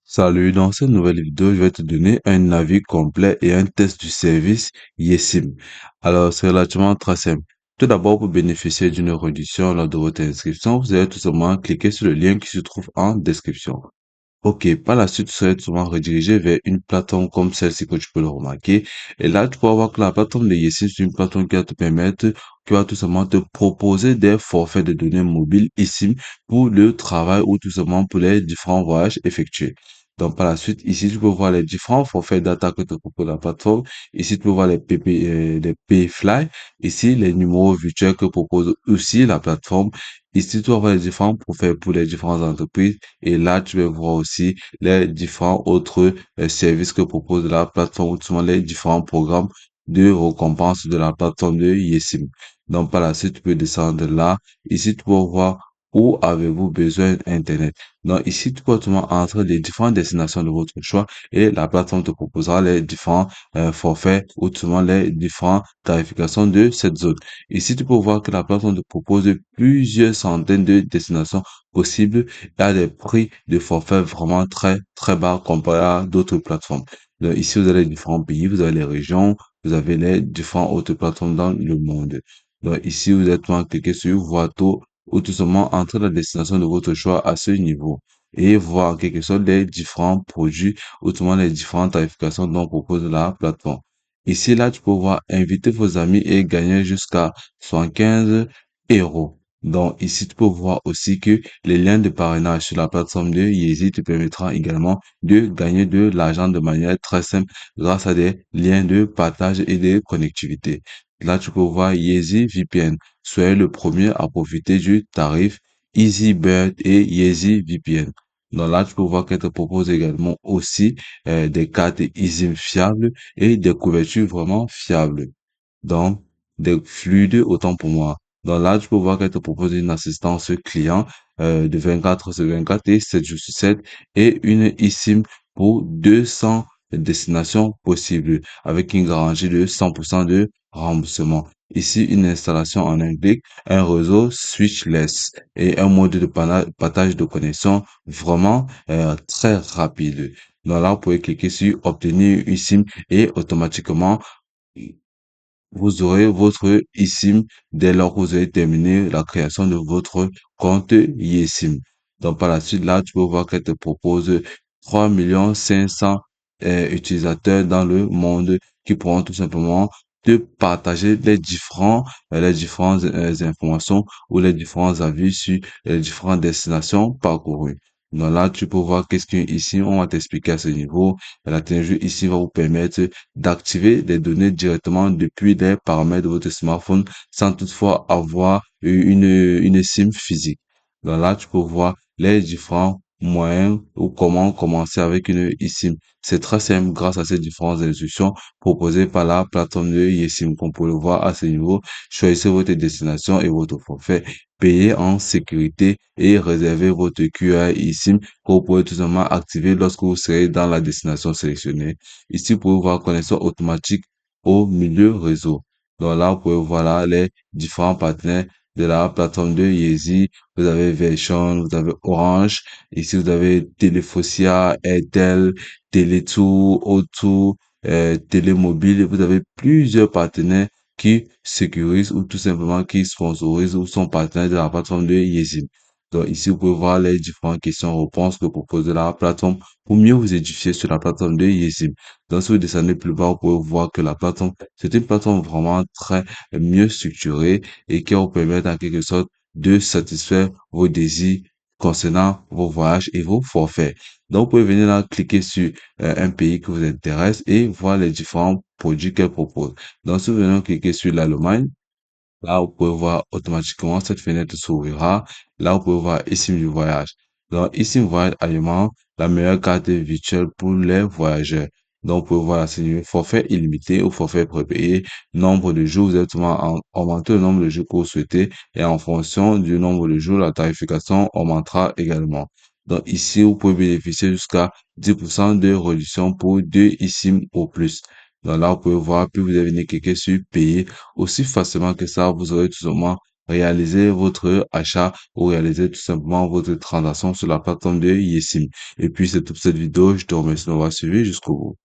Salut, dans cette nouvelle vidéo, je vais te donner un avis complet et un test du service Yesim. Alors, c'est relativement très simple. Tout d'abord, pour bénéficier d'une réduction lors de votre inscription, vous allez tout simplement cliquer sur le lien qui se trouve en description. Ok, par la suite, tu serais souvent redirigé vers une plateforme comme celle-ci que tu peux le remarquer. Et là, tu peux voir que la plateforme de Yesim, c'est une plateforme qui va te permettre, qui va tout simplement te proposer des forfaits de données mobiles ici pour le travail ou tout simplement pour les différents voyages effectués. Donc, par la suite, ici, tu peux voir les différents forfaits data que te propose la plateforme. Ici, tu peux voir les Payfly. Ici, les numéros virtuels que propose aussi la plateforme. Ici, tu vas voir les différents forfaits pour les différentes entreprises. Et là, tu vas voir aussi les différents autres services que propose la plateforme, ou tout simplement les différents programmes de récompense de la plateforme de Yesim. Donc, par la suite, tu peux descendre là. Ici, tu peux voir où avez-vous besoin d'Internet. Donc, ici, tu peux autrement entre les différentes destinations de votre choix et la plateforme te proposera les différents forfaits ou tout simplement les différentes tarifications de cette zone. Ici, tu peux voir que la plateforme te propose plusieurs centaines de destinations possibles à des prix de forfait vraiment très, très bas comparé à d'autres plateformes. Donc, ici, vous avez les différents pays, vous avez les régions, vous avez les différentes autres plateformes dans le monde. Donc, ici, vous êtes cliqué sur voir tout ou tout simplement entrer la destination de votre choix à ce niveau et voir en quelque sorte les différents produits ou tout simplement les différentes tarifications dont propose la plateforme. Ici, là, tu peux voir inviter vos amis et gagner jusqu'à 75 euros. Donc, ici, tu peux voir aussi que les liens de parrainage sur la plateforme de Yeezy te permettra également de gagner de l'argent de manière très simple grâce à des liens de partage et de connectivité. Là, tu peux voir Yeezy VPN. Soyez le premier à profiter du tarif EasyBird et Yeezy VPN. Donc là, tu peux voir qu'elle te propose également aussi des cartes eSIM fiables et des couvertures vraiment fiables. Donc, des fluides autant pour moi. Donc là, tu peux voir qu'elle te propose une assistance client de 24 sur 24 et 7 jours sur 7 et une eSIM pour 200 destinations possibles avec une garantie de 100% de remboursement. Ici, une installation en un clic, un réseau switchless et un mode de partage de connexion vraiment très rapide. Donc là, vous pouvez cliquer sur obtenir une SIM et automatiquement vous aurez votre eSIM dès lors que vous avez terminé la création de votre compte eSIM. Donc, par la suite, là, tu peux voir qu'elle te propose 3 500 000 utilisateurs dans le monde qui pourront tout simplement te partager les différentes informations ou les différents avis sur les différentes destinations parcourues. Donc là, tu peux voir qu'est-ce qu'ici, on va t'expliquer à ce niveau. La technologie ici va vous permettre d'activer des données directement depuis les paramètres de votre smartphone sans toutefois avoir une SIM physique. Donc là, tu peux voir les différents moyens ou comment commencer avec une eSIM. C'est très simple grâce à ces différentes instructions proposées par la plateforme de eSIM. Comme pour le voir à ce niveau, choisissez votre destination et votre forfait, payez en sécurité et réservez votre QR eSIM que vous pouvez tout simplement activer lorsque vous serez dans la destination sélectionnée. Ici, vous pouvez voir connexion automatique au milieu réseau. Donc là, vous pouvez voir là les différents partenaires de la plateforme de Yeezy. Vous avez Version, vous avez Orange. Ici, vous avez Telefosia, Airtel, Télé2, O2, Télémobile. Vous avez plusieurs partenaires qui sécurisent ou tout simplement qui sponsorisent ou sont partenaires de la plateforme de Yeezy. Donc ici, vous pouvez voir les différentes questions-réponses que propose la plateforme pour mieux vous édifier sur la plateforme de Yeezy. Donc si vous descendez plus bas, vous pouvez voir que la plateforme, c'est une plateforme vraiment très mieux structurée et qui va vous permettre en quelque sorte de satisfaire vos désirs concernant vos voyages et vos forfaits. Donc vous pouvez venir là, cliquer sur un pays qui vous intéresse et voir les différents produits qu'elle propose. Donc si vous venez cliquer sur l'Allemagne, là, vous pouvez voir automatiquement cette fenêtre s'ouvrira. Là, vous pouvez voir ici du voyage. Donc, ici, voyage allemand, la meilleure carte virtuelle pour les voyageurs. Donc, vous pouvez voir là, c'est forfait illimité ou forfait prépayé. Nombre de jours, vous êtes augmenter le nombre de jours que vous souhaitez et en fonction du nombre de jours, la tarification augmentera également. Donc, ici, vous pouvez bénéficier jusqu'à 10% de réduction pour 2 eSIM au plus. Donc là, vous pouvez voir, puis vous allez venir cliquer sur payer aussi facilement que ça, vous aurez tout simplement réaliser votre achat ou réaliser tout simplement votre transaction sur la plateforme de Yesim. Et puis, c'est toute cette vidéo. Je te remercie de m'avoir suivi jusqu'au bout.